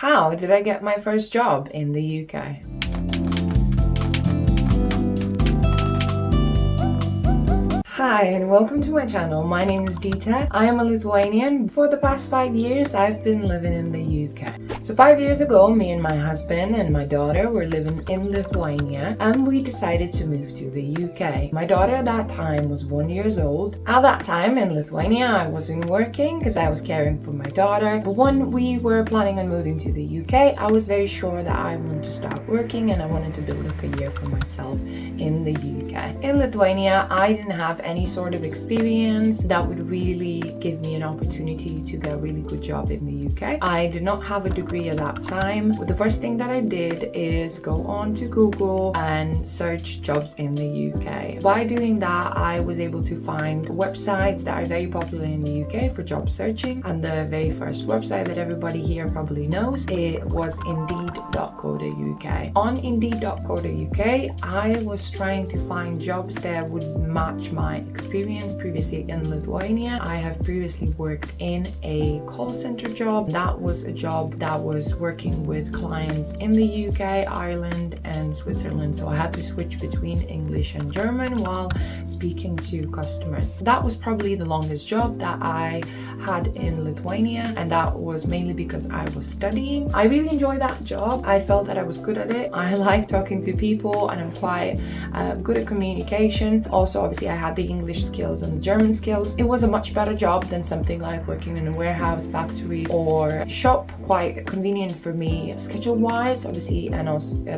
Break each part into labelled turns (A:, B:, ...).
A: How did I get my first job in the UK? Hi and welcome to my channel. My name is Dite. I am a Lithuanian. For the past 5 years, I've been living in the UK. So 5 years ago, me and my husband and my daughter were living in Lithuania and we decided to move to the UK. My daughter at that time was 1 year old. At that time in Lithuania, I wasn't working because I was caring for my daughter. But when we were planning on moving to the UK, I was very sure that I wanted to start working and I wanted to build a career for myself in the UK. In Lithuania, I didn't have any sort of experience that would really give me an opportunity to get a really good job in the UK. I did not have a degree at that time. But the first thing that I did is go on to Google and search jobs in the UK. By doing that, I was able to find websites that are very popular in the UK for job searching. And the very first website that everybody here probably knows, it was indeed.co.uk. On indeed.co.uk, I was trying to find jobs that would match my experience previously in Lithuania. I have previously worked in a call center job. That was a job that was working with clients in the UK, Ireland and Switzerland. So I had to switch between English and German while speaking to customers. That was probably the longest job that I had in Lithuania, and that was mainly because I was studying. I really enjoyed that job. I felt that I was good at it. I like talking to people and I'm quite good at communication. Also, obviously, I had the English skills and the German skills. It was a much better job than something like working in a warehouse, factory or shop. Quite convenient for me schedule-wise, obviously, and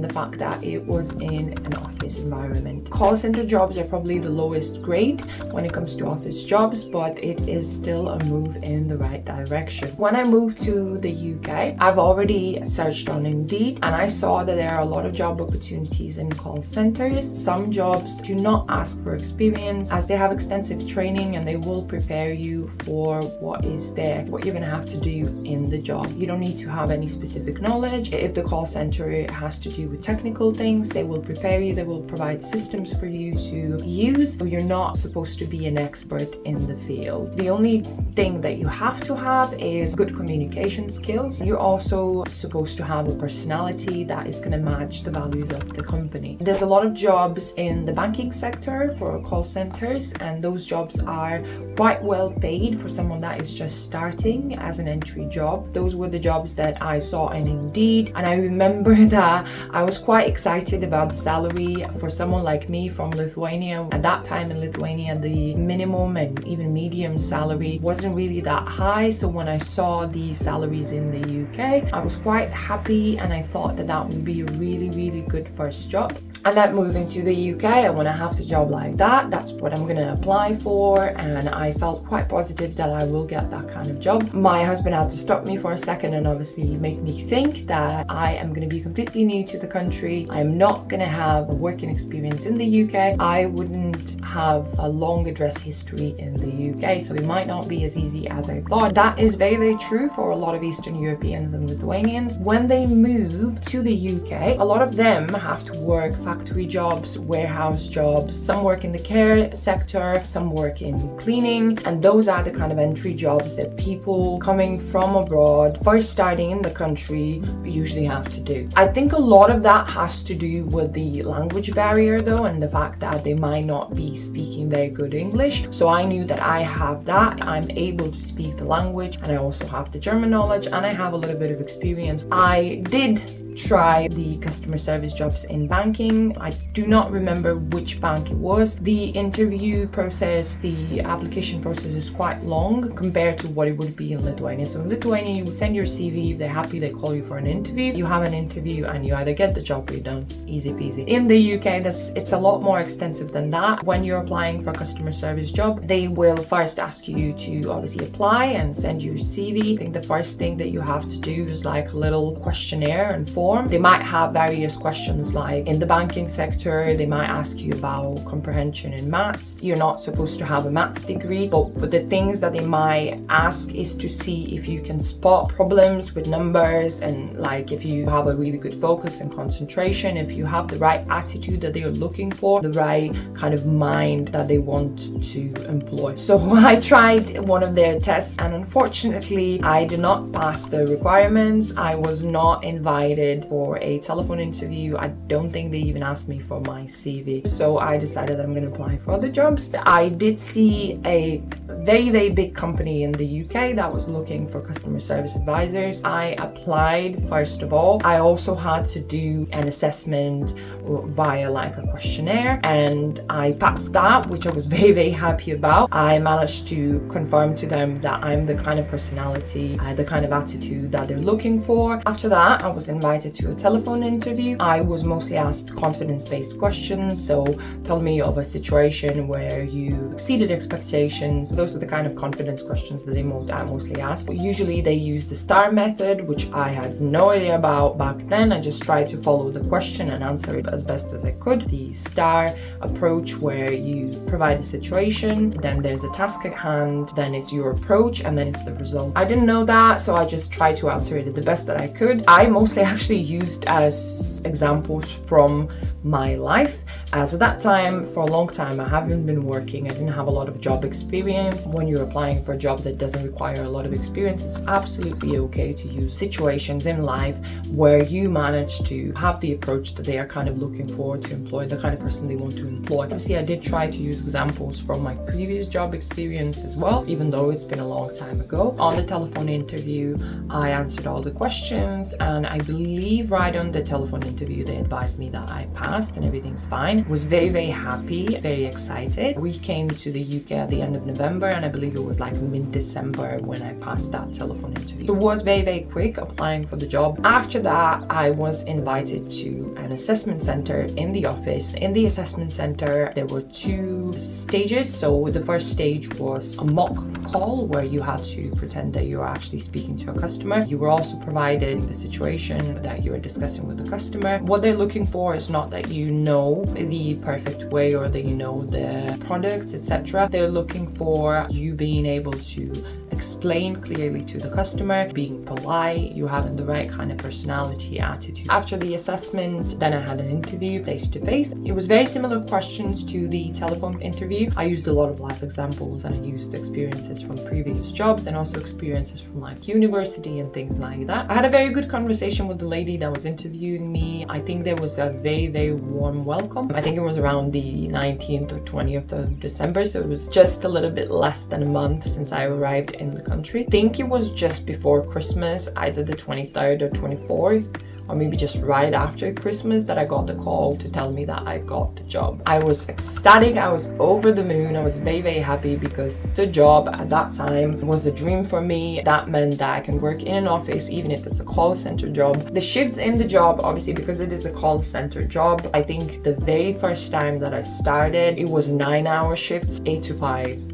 A: the fact that it was in an office environment. Call center jobs are probably the lowest grade when it comes to office jobs, but it is still a move in the right direction. When I moved to the UK, I've already searched on Indeed and I saw that there are a lot of job opportunities in call centers. Some jobs do not ask for experience as they have extensive training and they will prepare you for what is there, what you're going to have to do in the job. You don't need to have any specific knowledge. If the call center has to do with technical things, they will prepare you, they will provide systems for you to use, but you're not supposed to be an expert in the field. The only thing that you have to have is good communication skills. You're also supposed to have a personality that is going to match the values of the company. There's a lot of jobs in the banking sector for call centers, and those jobs are quite well paid for someone that is just starting as an entry job. Those were the jobs that I saw in Indeed, and I remember that I was quite excited about the salary for someone like me from Lithuania. At that time in Lithuania, the minimum and even medium salary wasn't really that high, so when I saw the salaries in the UK, I was quite happy and I thought that that would be a really good first job. And that moving to the UK, I want to have the job like that. That's what I'm going to apply for, and I felt quite positive that I will get that kind of job. My husband had to stop me for a second and obviously make me think that I am going to be completely new to the country. I'm not going to have a working experience in the UK. I wouldn't have a long address history in the UK, so it might not be as easy as I thought. That is very true for a lot of Eastern Europeans and Lithuanians. When they move to the UK, a lot of them have to work factory jobs, warehouse jobs, some work in the care sector, some work in cleaning, and those are the kind of entry jobs that people coming from abroad, first starting in the country, usually have to do. I think a lot of that has to do with the language barrier though, and the fact that they might not be speaking very good English. So I knew that I have that. I'm able to speak the language and I also have the German knowledge and I have a little bit of experience. I did try the customer service jobs in banking. I do not remember which bank it was. The interview process, the application process is quite long compared to what it would be in Lithuania. So in Lithuania, you send your CV. If they're happy, they call you for an interview. You have an interview and you either get the job or you don't. Easy peasy. In the UK, it's a lot more extensive than that. When you're applying for a customer service job, they will first ask you to obviously apply and send you your CV. I think the first thing that you have to do is like a little questionnaire and form. They might have various questions like in the bank banking sector, they might ask you about comprehension in maths. You're not supposed to have a maths degree, but the things that they might ask is to see if you can spot problems with numbers, and like if you have a really good focus and concentration, if you have the right attitude that they are looking for, the right kind of mind that they want to employ. So I tried one of their tests, and unfortunately I did not pass the requirements. I was not invited for a telephone interview. I don't think they even asked me for my CV. So I decided that I'm going to apply for other jobs. I did see a very big company in the UK that was looking for customer service advisors. I applied first of all. I also had to do an assessment via like a questionnaire, and I passed that, which I was very happy about. I managed to confirm to them that I'm the kind of personality, the kind of attitude that they're looking for. After that, I was invited to a telephone interview. I was mostly asked confidence-based questions, so tell me of a situation where you exceeded expectations. Those are the kind of confidence questions that I mostly asked. Usually they use the STAR method, which I had no idea about back then. I just tried to follow the question and answer it as best as I could. The STAR approach, where you provide a situation, then there's a task at hand, then it's your approach, and then it's the result. I didn't know that, so I just tried to answer it the best that I could. I mostly actually used as examples from my life, as at that time, for a long time, I haven't been working. I didn't have a lot of job experience. When you're applying for a job that doesn't require a lot of experience, it's absolutely okay to use situations in life where you manage to have the approach that they are kind of looking for to employ the kind of person they want to employ. Obviously, I did try to use examples from my previous job experience as well, even though it's been a long time ago. On the telephone interview, I answered all the questions, and I believe right on the telephone interview, they advised me that I passed and everything's fine. I was very happy, very excited. We came to the UK at the end of November, and I believe it was like mid-December when I passed that telephone interview. So it was very quick applying for the job. After that, I was invited to an assessment center in the office. In the assessment center, there were 2 stages. So the first stage was a mock call where you had to pretend that you were actually speaking to a customer. You were also provided the situation that you were discussing with the customer. What they're looking for is not that you know the perfect way or that you know the products, etc. They're looking for you being able to explain clearly to the customer, being polite, you having the right kind of personality, attitude. After the assessment, then I had an interview face-to-face. It was very similar questions to the telephone interview. I used a lot of life examples, and I used experiences from previous jobs and also experiences from like university and things like that. I had a very good conversation with the lady that was interviewing me. I think there was a very warm welcome. I think it was around the 19th or 20th of December, so it was just a little bit less than a month since I arrived in the country. I think it was just before Christmas, either the 23rd or 24th, or maybe just right after Christmas, that I got the call to tell me that I got the job. I was ecstatic, I was over the moon, I was very happy because the job at that time was a dream for me. That meant that I can work in an office even if it's a call center job. The shifts in the job, obviously because it is a call center job, I think the very first time that I started, it was 9-hour shifts, 8 to 5,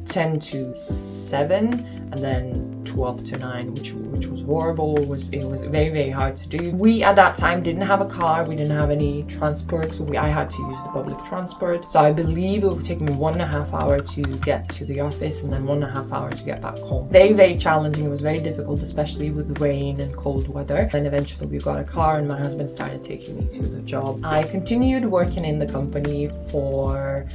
A: 10 to 7, and then 12 to 9, which was horrible. It was very hard to do. We at that time didn't have a car, we didn't have any transport, so I had to use the public transport. So I believe it would take me 1.5 hours to get to the office and then 1.5 hours to get back home. Very challenging. It was very difficult, especially with rain and cold weather. And eventually we got a car and my husband started taking me to the job. I continued working in the company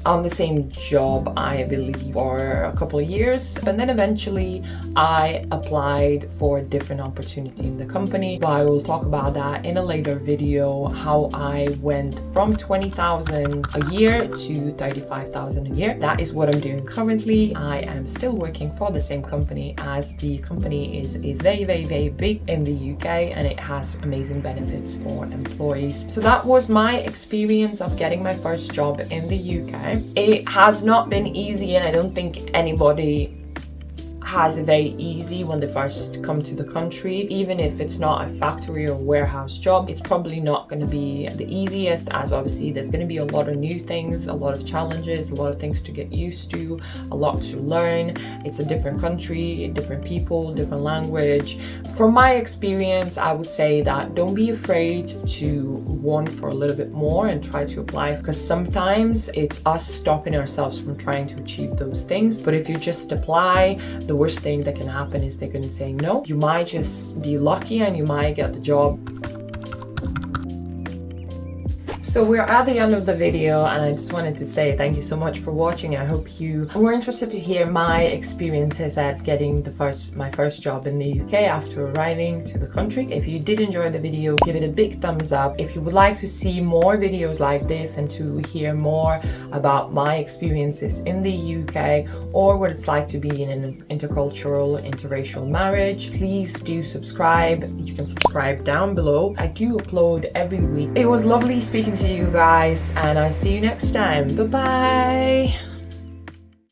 A: on the same job, I believe, for a couple of years. And then eventually I applied for a different opportunity in the company. But I will talk about that in a later video, how I went from 20,000 a year to 35,000 a year. That is what I'm doing currently. I am still working for the same company, as the company is very big in the UK and it has amazing benefits for employees. So that was my experience of getting my first job in the UK. It has not been easy, and I don't think anybody has it very easy when they first come to the country. Even if it's not a factory or warehouse job, it's probably not going to be the easiest, as obviously there's going to be a lot of new things, a lot of challenges, a lot of things to get used to, a lot to learn. It's a different country, different people, different language. From my experience, I would say that don't be afraid to want for a little bit more and try to apply, because sometimes it's us stopping ourselves from trying to achieve those things. But if you just apply, the worst thing that can happen is they're going to say no. You might just be lucky and you might get the job. So we're at the end of the video, and I just wanted to say thank you so much for watching. I hope you were interested to hear my experiences at getting my first job in the UK after arriving to the country. If you did enjoy the video, give it a big thumbs up. If you would like to see more videos like this and to hear more about my experiences in the UK or what it's like to be in an intercultural, interracial marriage, please do subscribe. You can subscribe down below. I do upload every week. It was lovely speaking to you guys, and I'll see you next time. Bye bye.